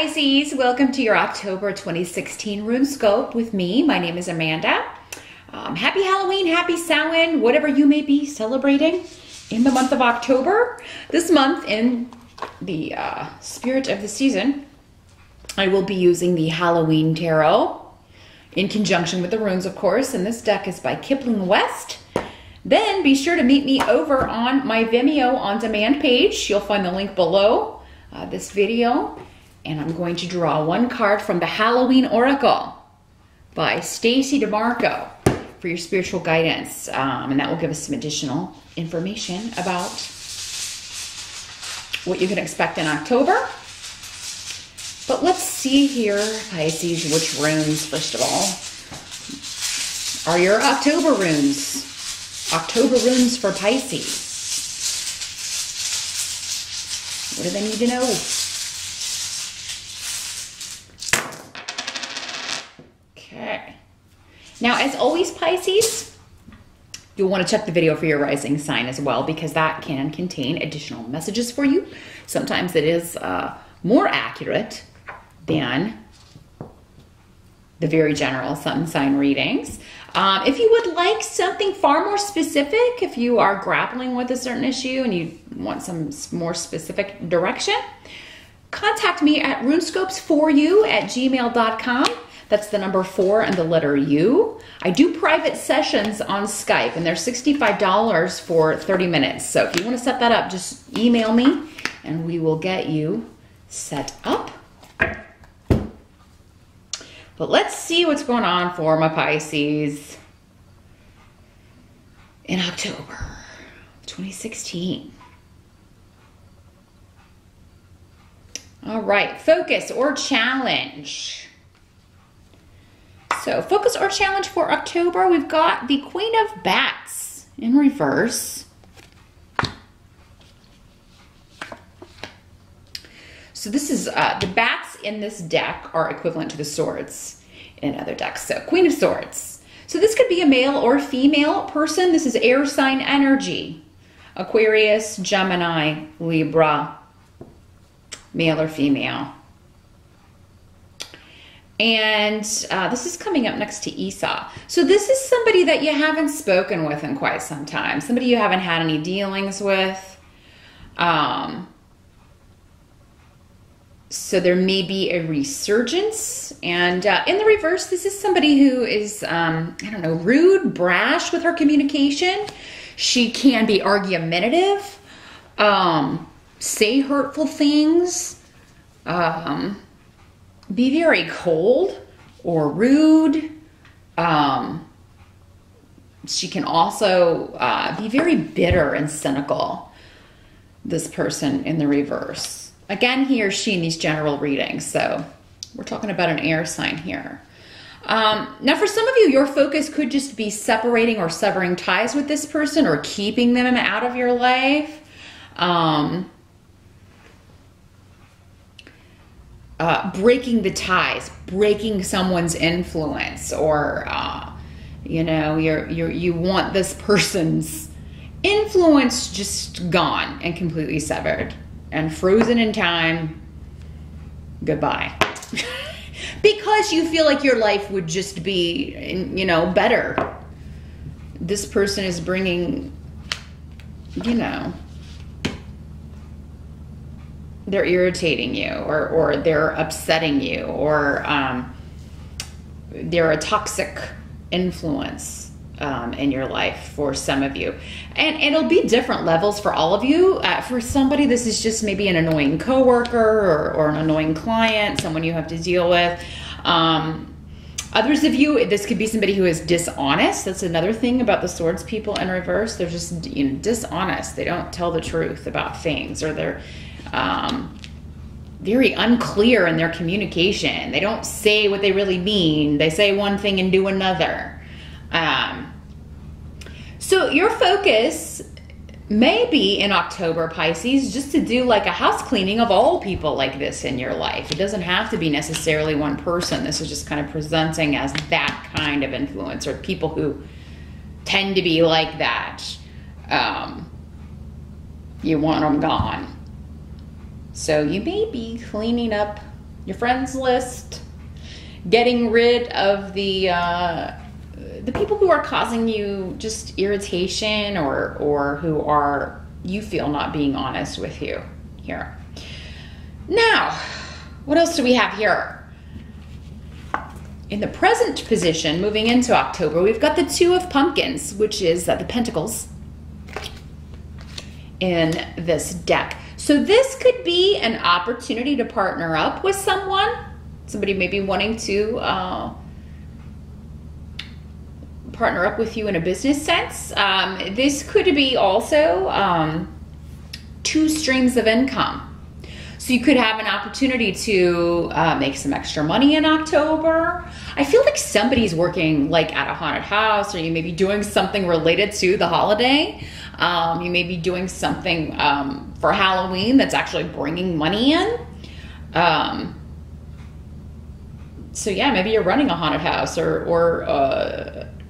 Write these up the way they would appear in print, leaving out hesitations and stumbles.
Pisces, welcome to your October 2016 Runescope with me. My name is Amanda. Happy Halloween, happy Samhain, whatever you may be celebrating in the month of October. This month, in the spirit of the season, I will be using the Halloween Tarot in conjunction with the runes, of course, and this deck is by Kipling West. Then be sure to meet me over on my Vimeo on demand page. You'll find the link below this video. And I'm going to draw one card from the Halloween Oracle by Stacy DeMarco for your spiritual guidance. And that will give us some additional information about what you can expect in October. But let's see here, Pisces, which runes, first of all, are your October runes. October runes for Pisces. What do they need to know? Okay. Now, as always, Pisces, you'll want to check the video for your rising sign as well, because that can contain additional messages for you. Sometimes it is more accurate than the very general sun sign readings. If you would like something far more specific, if you are grappling with a certain issue and you want some more specific direction, contact me at runescopes4u@gmail.com. That's the number 4 and the letter U. I do private sessions on Skype, and they're $65 for 30 minutes. So if you want to set that up, just email me, and we will get you set up. But let's see what's going on for my Pisces in October 2016. All right, focus or challenge. So focus or challenge for October, we've got the Queen of Bats in reverse. So this is, the bats in this deck are equivalent to the swords in other decks. So Queen of Swords. So this could be a male or female person. This is air sign energy. Aquarius, Gemini, Libra, male or female. And this is coming up next to Esau. So this is somebody that you haven't spoken with in quite some time. Somebody you haven't had any dealings with. So there may be a resurgence. And in the reverse, this is somebody who is, I don't know, rude, brash with her communication. She can be argumentative, say hurtful things, be very cold or rude. She can also be very bitter and cynical, this person in the reverse. Again, he or she in these general readings. So we're talking about an air sign here. Now, for some of you, your focus could just be separating or severing ties with this person or keeping them out of your life. Breaking the ties, breaking someone's influence, or you know, you want this person's influence just gone and completely severed and frozen in time. Goodbye. Because you feel like your life would just be, you know, better. This person is bringing, you know, they're irritating you, or they're upsetting you, or they're a toxic influence in your life for some of you. And it'll be different levels for all of you. For somebody, this is just maybe an annoying coworker or an annoying client, someone you have to deal with. Others of you, this could be somebody who is dishonest. That's another thing about the swords people in reverse. They're just, you know, dishonest. They don't tell the truth about things, or they're very unclear in their communication. They don't say what they really mean. They say one thing and do another. So your focus may be in October, Pisces, just to do like a house cleaning of all people like this in your life. It doesn't have to be necessarily one person. This is just kind of presenting as that kind of influence, or people who tend to be like that. You want them gone. So you may be cleaning up your friends list, getting rid of the people who are causing you just irritation or who are, you feel, not being honest with you here. Now, what else do we have here? In the present position, moving into October, we've got the Two of Pumpkins, which is the Pentacles in this deck. So this could be an opportunity to partner up with someone. Somebody may be wanting to partner up with you in a business sense. This could be also 2 streams of income. So you could have an opportunity to make some extra money in October. I feel like somebody's working like at a haunted house, or you may be doing something related to the holiday. You may be doing something for Halloween that's actually bringing money in. So yeah, maybe you're running a haunted house or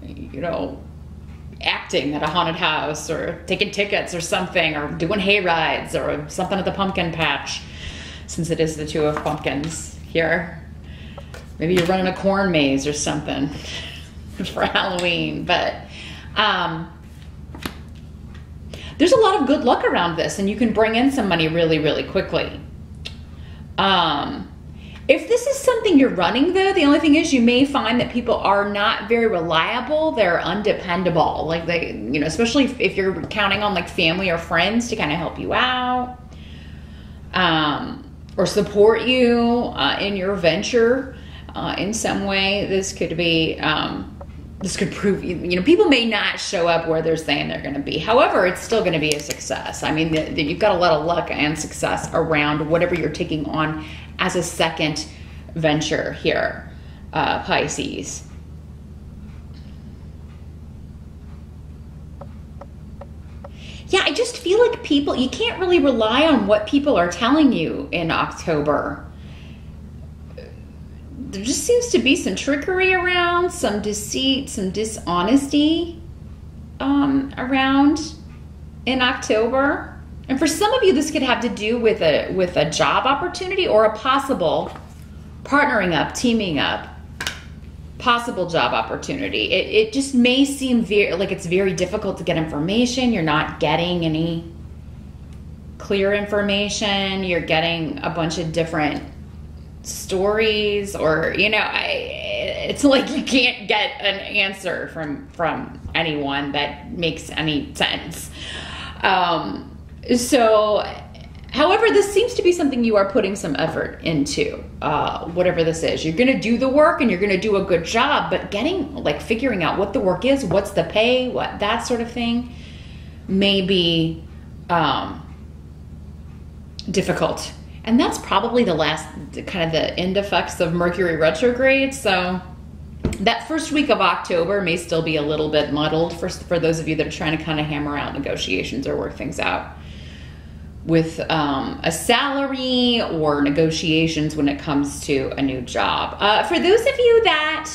you know, acting at a haunted house or taking tickets or something, or doing hay rides or something at the pumpkin patch, since it is the Two of Pumpkins here. Maybe you're running a corn maze or something for Halloween. But there's a lot of good luck around this, and you can bring in some money really, really quickly. If this is something you're running, though, the only thing is you may find that people are not very reliable. They're undependable. Like they, you know, especially if you're counting on like family or friends to kind of help you out, or support you in your venture in some way. This could be, this could prove, you know, people may not show up where they're saying they're going to be. However, it's still going to be a success. I mean, you've got a lot of luck and success around whatever you're taking on as a second venture here, Pisces. Yeah, I just feel like people, you can't really rely on what people are telling you in October. There just seems to be some trickery around, some deceit, some dishonesty around in October. And for some of you, this could have to do with a job opportunity or a possible partnering up, teaming up, possible job opportunity. It just may seem like it's very difficult to get information. You're not getting any clear information. You're getting a bunch of different stories, or, you know, it's like you can't get an answer from anyone that makes any sense. So, however, this seems to be something you are putting some effort into, whatever this is. You're going to do the work and you're going to do a good job, but figuring out what the work is, what's the pay, what that sort of thing may be difficult. And that's probably the last, kind of the end effects of Mercury retrograde. So that first week of October may still be a little bit muddled for those of you that are trying to kind of hammer out negotiations or work things out with a salary or negotiations when it comes to a new job. For those of you that,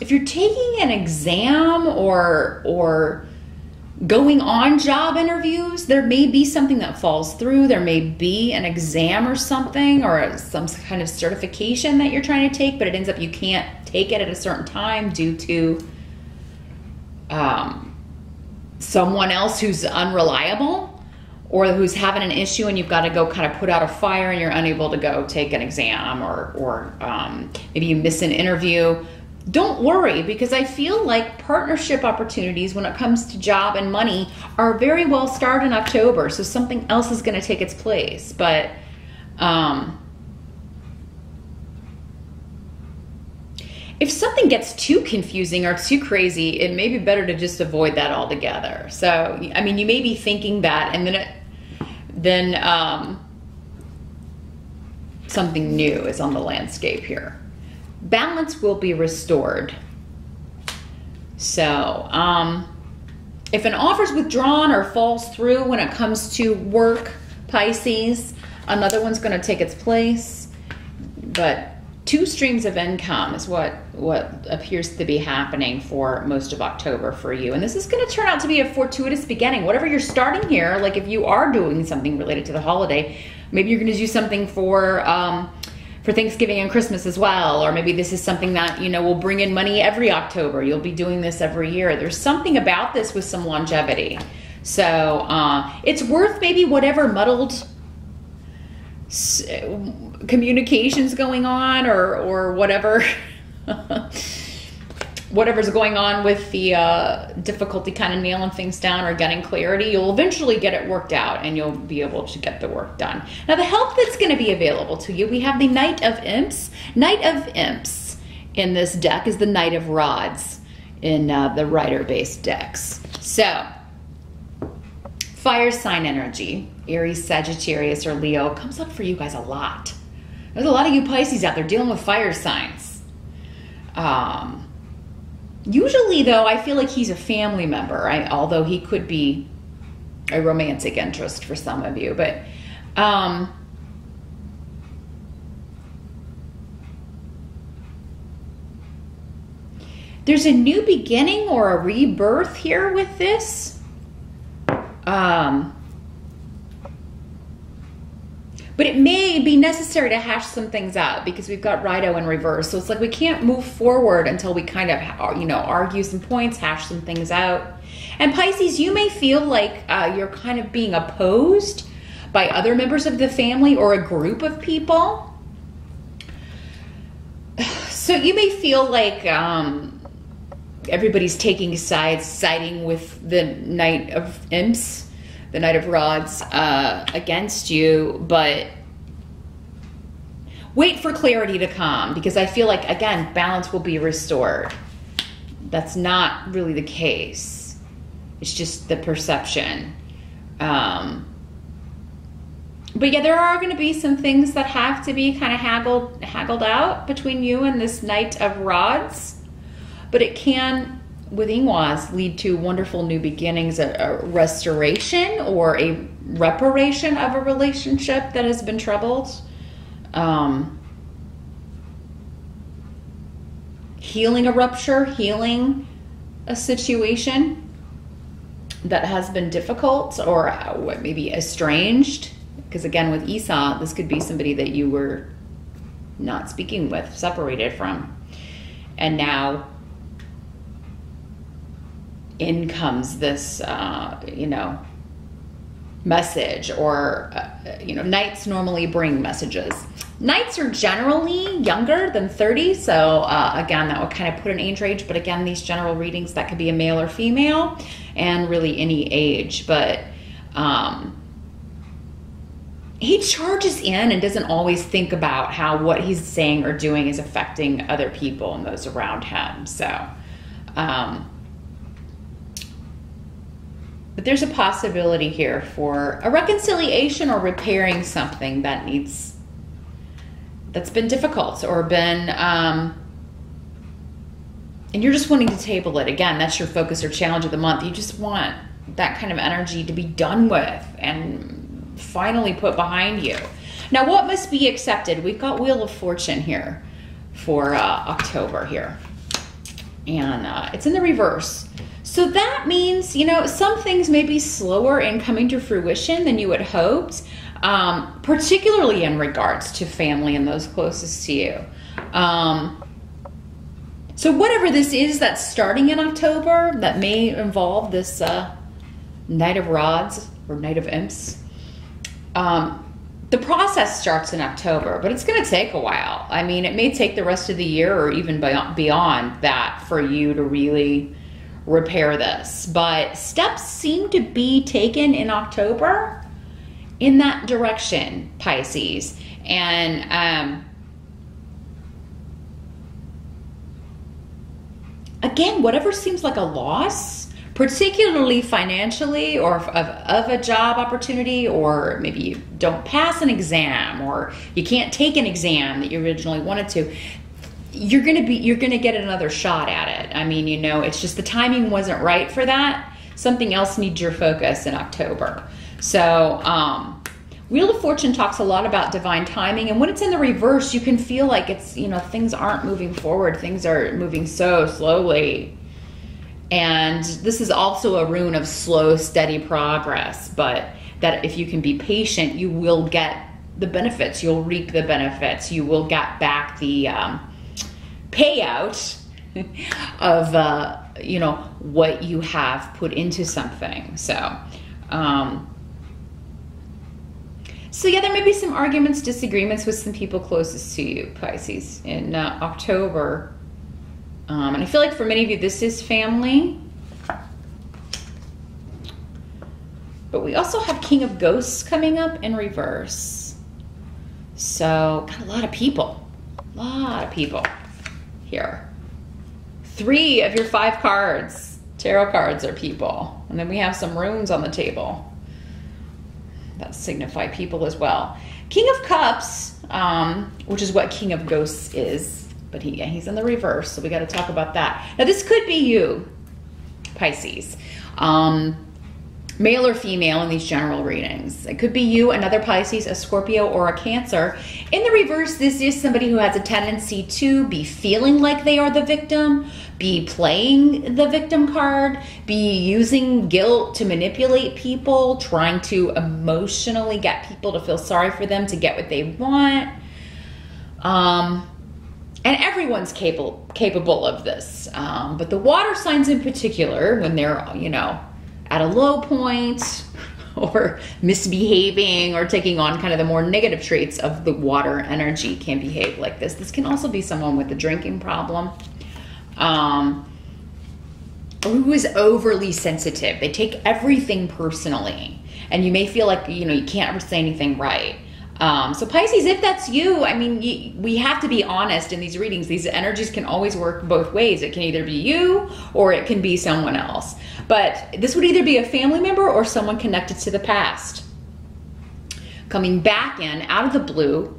if you're taking an exam or going on job interviews, there may be something that falls through. There may be an exam or something, or some kind of certification that you're trying to take, but it ends up you can't take it at a certain time due to someone else who's unreliable or who's having an issue, and you've got to go kind of put out a fire and you're unable to go take an exam, or maybe you miss an interview. Don't worry, because I feel like partnership opportunities when it comes to job and money are very well started in October. So something else is going to take its place. But if something gets too confusing or too crazy, it may be better to just avoid that altogether. So, I mean, you may be thinking that, and then something new is on the landscape here. Balance will be restored. So, if an offer is withdrawn or falls through when it comes to work, Pisces, another one's going to take its place. But two streams of income is what appears to be happening for most of October for you. And this is going to turn out to be a fortuitous beginning. Whatever you're starting here, like if you are doing something related to the holiday, maybe you're going to do something for Thanksgiving and Christmas as well. Or maybe this is something that, you know, will bring in money every October. You'll be doing this every year. There's something about this with some longevity. So it's worth maybe whatever muddled communications going on or whatever whatever's going on with the difficulty kind of nailing things down or getting clarity. You'll eventually get it worked out and you'll be able to get the work done. Now the help that's going to be available to you, we have the Knight of Imps. Knight of Imps in this deck is the Knight of Rods in the Rider-based decks. So fire sign energy, Aries, Sagittarius, or Leo, comes up for you guys a lot. There's a lot of you Pisces out there dealing with fire signs. Usually, though, I feel like he's a family member, although he could be a romantic interest for some of you. But there's a new beginning or a rebirth here with this. But it may be necessary to hash some things out because we've got Rido in reverse. So it's like we can't move forward until we kind of, you know, argue some points, hash some things out. And Pisces, you may feel like you're kind of being opposed by other members of the family or a group of people. So you may feel like everybody's taking sides, siding with the Knight of Imps, the Knight of Rods, against you, but wait for clarity to come because I feel like, again, balance will be restored. That's not really the case. It's just the perception. But yeah, there are going to be some things that have to be kind of haggled out between you and this Knight of Rods, but it can, with Ingwas, lead to wonderful new beginnings, a restoration or a reparation of a relationship that has been troubled. Healing a rupture, healing a situation that has been difficult or maybe estranged. Because again, with Esau, this could be somebody that you were not speaking with, separated from. And now in comes this, you know, message or, you know, Knights normally bring messages. Knights are generally younger than 30. So again, that would kind of put an age range. But again, these general readings, that could be a male or female and really any age. But he charges in and doesn't always think about how what he's saying or doing is affecting other people and those around him. So, but there's a possibility here for a reconciliation or repairing something that that's been difficult or been, and you're just wanting to table it. Again, that's your focus or challenge of the month. You just want that kind of energy to be done with and finally put behind you. Now, what must be accepted? We've got Wheel of Fortune here for October here. And it's in the reverse. So that means, you know, some things may be slower in coming to fruition than you had hoped, particularly in regards to family and those closest to you. So whatever this is that's starting in October that may involve this Knight of Rods or Knight of Imps, the process starts in October, but it's going to take a while. I mean, it may take the rest of the year or even beyond that for you to really repair this. But steps seem to be taken in October in that direction, Pisces. And again, whatever seems like a loss, particularly financially or of a job opportunity, or maybe you don't pass an exam or you can't take an exam that you originally wanted to, you're going to get another shot at it. I mean, you know, it's just the timing wasn't right for that. Something else needs your focus in October. So Wheel of Fortune talks a lot about divine timing, and when it's in the reverse, you can feel like it's, you know, things aren't moving forward. Things are moving so slowly. And this is also a rune of slow, steady progress, but that if you can be patient, you will get the benefits. You'll reap the benefits. You will get back the payout of, you know, what you have put into something. So yeah, there may be some arguments, disagreements with some people closest to you, Pisces, in October. And I feel like for many of you, this is family. But we also have King of Ghosts coming up in reverse. So got a lot of people here. 3 of your 5 cards, tarot cards, are people. And then we have some runes on the table that signify people as well. King of Cups, which is what King of Ghosts is, but he's in the reverse, so we got to talk about that. Now this could be you, Pisces, male or female in these general readings. It could be you, another Pisces, a Scorpio, or a Cancer. In the reverse, this is somebody who has a tendency to be feeling like they are the victim, be playing the victim card, be using guilt to manipulate people, trying to emotionally get people to feel sorry for them to get what they want. And everyone's capable of this. But the water signs in particular, when they're, you know, at a low point or misbehaving or taking on kind of the more negative traits of the water energy, can behave like this. This can also be someone with a drinking problem, or who is overly sensitive. They take everything personally, and you may feel like, you know, you can't ever say anything right. So Pisces, if that's you, I mean, we have to be honest in these readings. These energies can always work both ways. It can either be you or it can be someone else. But this would either be a family member or someone connected to the past. Coming back in, out of the blue,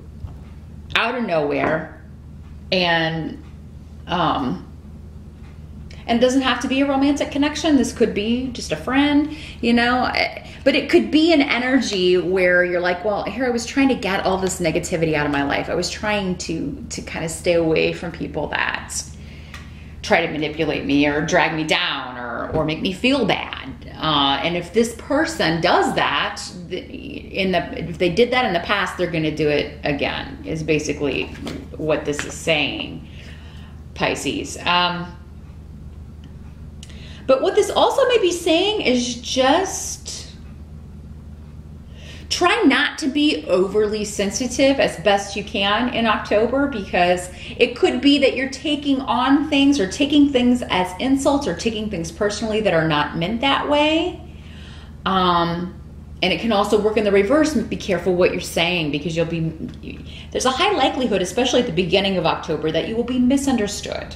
out of nowhere, and it doesn't have to be a romantic connection. This could be just a friend, you know, but it could be an energy where you're like, well, here I was trying to get all this negativity out of my life. I was trying to kind of stay away from people that try to manipulate me or drag me down or make me feel bad. And if this person does that, if they did that in the past, they're going to do it again, is basically what this is saying, Pisces. But what this also may be saying is just try not to be overly sensitive as best you can in October, because it could be that you're taking on things or taking things as insults or taking things personally that are not meant that way. And it can also work in the reverse. Be careful what you're saying, because there's a high likelihood, especially at the beginning of October, that you will be misunderstood,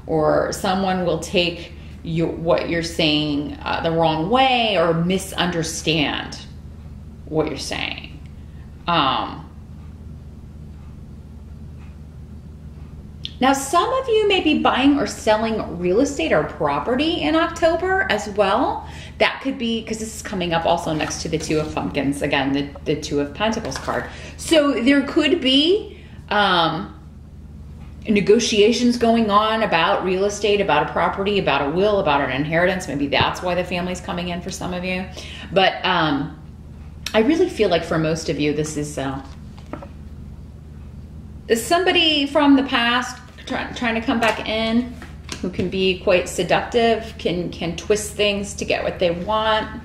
or someone will take what you're saying the wrong way or misunderstand what you're saying. Now, some of you may be buying or selling real estate or property in October as well. That could be, because this is coming up also next to the 2 of Pumpkins, again, the 2 of Pentacles card. So there could be negotiations going on about real estate, about a property, about a will, about an inheritance. Maybe that's why the family's coming in for some of you. But I really feel like for most of you, this is somebody from the past trying to come back in, who can be quite seductive, can twist things to get what they want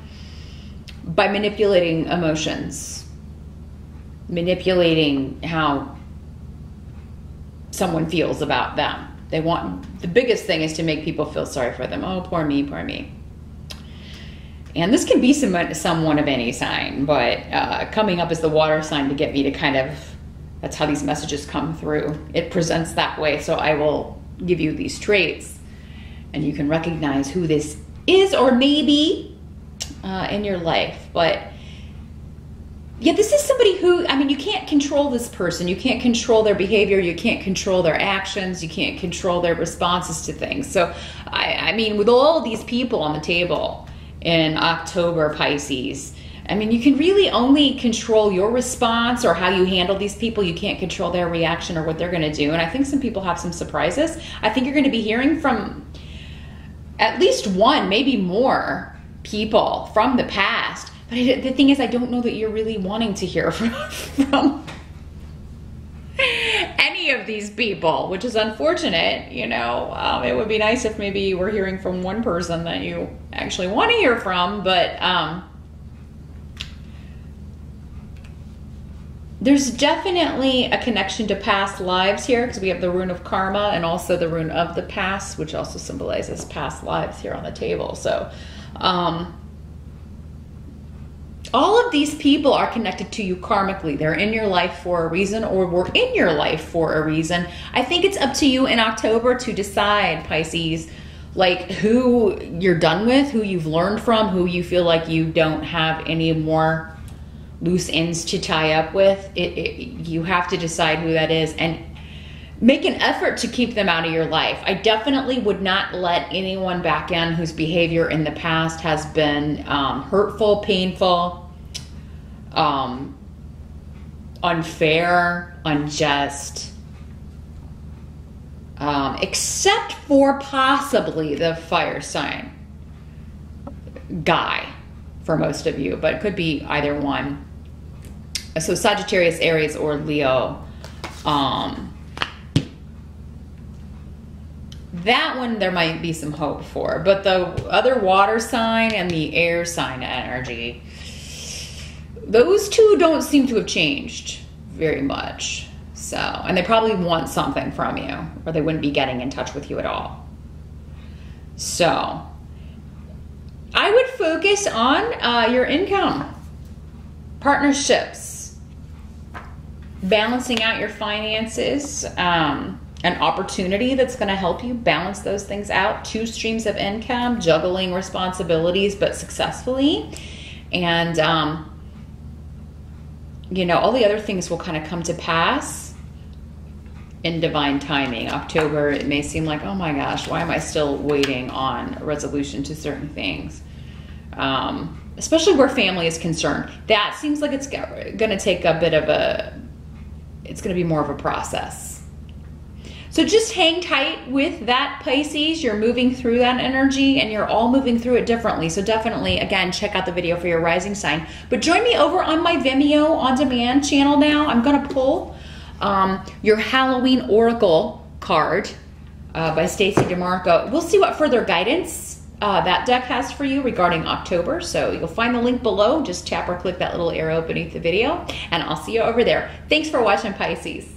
by manipulating emotions, manipulating how someone feels about them. The biggest thing is to make people feel sorry for them. Oh, poor me, poor me. And this can be someone of any sign, but coming up as the water sign to get me to kind of, that's how these messages come through. It presents that way. So I will give you these traits and you can recognize who this is or maybe in your life. But yeah, this is somebody who, I mean, you can't control this person. You can't control their behavior. You can't control their actions. You can't control their responses to things. So, I mean, with all these people on the table in October, Pisces, I mean, you can really only control your response or how you handle these people. You can't control their reaction or what they're going to do. And I think some people have some surprises. I think you're going to be hearing from at least one, maybe more people from the past. But the thing is, I don't know that you're really wanting to hear from any of these people, which is unfortunate. You know, it would be nice if maybe you were hearing from one person that you actually want to hear from, but there's definitely a connection to past lives here, because we have the rune of karma and also the rune of the past, which also symbolizes past lives here on the table. So all of these people are connected to you karmically. They're in your life for a reason, or were in your life for a reason. I think it's up to you in October to decide, Pisces, like who you're done with, who you've learned from, who you feel like you don't have any more loose ends to tie up with. You have to decide who that is and make an effort to keep them out of your life. I definitely would not let anyone back in whose behavior in the past has been hurtful, painful, unfair, unjust, except for possibly the fire sign guy for most of you, but it could be either one. So Sagittarius, Aries, or Leo. That one there might be some hope for, but the other water sign and the air sign energy, those two don't seem to have changed very much. So, and they probably want something from you, or they wouldn't be getting in touch with you at all. So I would focus on your income, partnerships, balancing out your finances, an opportunity that's going to help you balance those things out. 2 streams of income, juggling responsibilities, but successfully. And, you know, all the other things will kind of come to pass in divine timing. October, it may seem like, oh my gosh, why am I still waiting on a resolution to certain things? Especially where family is concerned. That seems like it's going to take a bit of it's going to be more of a process. So just hang tight with that, Pisces. You're moving through that energy, and you're all moving through it differently. So definitely, again, check out the video for your rising sign. But join me over on my Vimeo On Demand channel now. I'm going to pull your Halloween Oracle card by Stacey DeMarco. We'll see what further guidance that deck has for you regarding October. So you'll find the link below. Just tap or click that little arrow beneath the video, and I'll see you over there. Thanks for watching, Pisces.